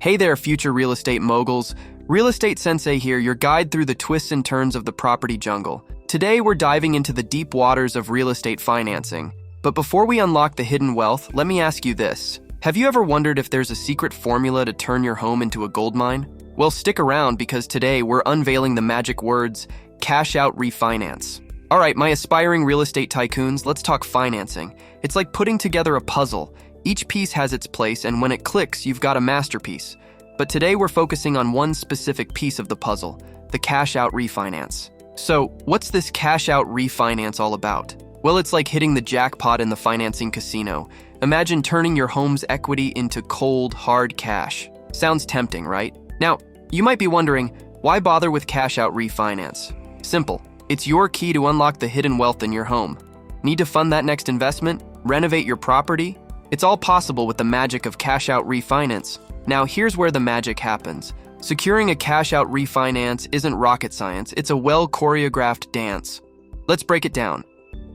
Hey there, future real estate moguls. Real Estate Sensei here, your guide through the twists and turns of the property jungle. Today, we're diving into the deep waters of real estate financing. But before we unlock the hidden wealth, let me ask you this. Have you ever wondered if there's a secret formula to turn your home into a gold mine? Well, stick around because today we're unveiling the magic words, cash out refinance. All right, my aspiring real estate tycoons, let's talk financing. It's like putting together a puzzle. Each piece has its place, and when it clicks, you've got a masterpiece. But today we're focusing on one specific piece of the puzzle, the cash out refinance. So, what's this cash out refinance all about? Well, it's like hitting the jackpot in the financing casino. Imagine turning your home's equity into cold, hard cash. Sounds tempting, right? Now, you might be wondering, why bother with cash out refinance? Simple. It's your key to unlock the hidden wealth in your home. Need to fund that next investment? Renovate your property? It's all possible with the magic of cash out refinance. Now, here's where the magic happens. Securing a cash out refinance isn't rocket science, it's a well-choreographed dance. Let's break it down.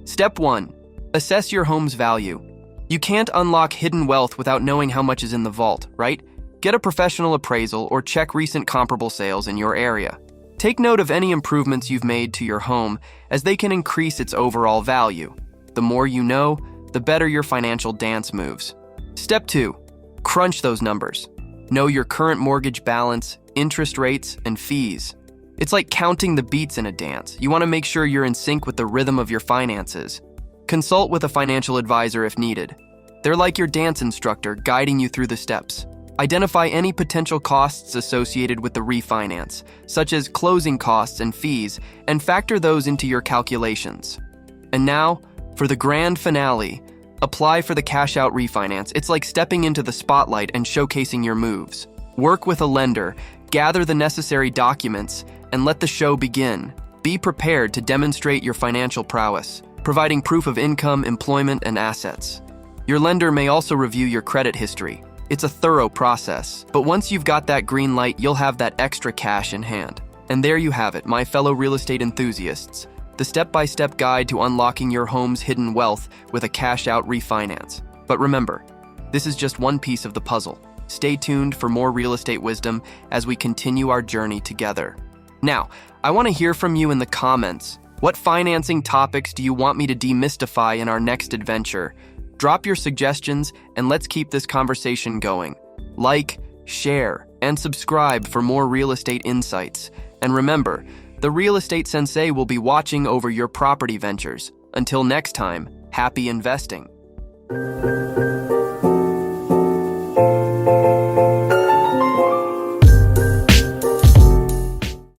Step 1. Assess your home's value. You can't unlock hidden wealth without knowing how much is in the vault, right? Get a professional appraisal or check recent comparable sales in your area. Take note of any improvements you've made to your home, as they can increase its overall value. The more you know, the better your financial dance moves. Step 2. Crunch those numbers. Know your current mortgage balance, interest rates, and fees. It's like counting the beats in a dance. You want to make sure you're in sync with the rhythm of your finances. Consult with a financial advisor if needed. They're like your dance instructor, guiding you through the steps. Identify any potential costs associated with the refinance, such as closing costs and fees, and factor those into your calculations. And now, for the grand finale, apply for the cash out refinance. It's like stepping into the spotlight and showcasing your moves. Work with a lender, gather the necessary documents, and let the show begin. Be prepared to demonstrate your financial prowess, providing proof of income, employment, and assets. Your lender may also review your credit history. It's a thorough process, but once you've got that green light, you'll have that extra cash in hand. And there you have it, my fellow real estate enthusiasts. The step-by-step guide to unlocking your home's hidden wealth with a cash-out refinance. But remember, this is just one piece of the puzzle. Stay tuned for more real estate wisdom as we continue our journey together. Now, I want to hear from you in the comments. What financing topics do you want me to demystify in our next adventure? Drop your suggestions and let's keep this conversation going. Like, share, and subscribe for more real estate insights. And remember, the Real Estate Sensei will be watching over your property ventures. Until next time, happy investing.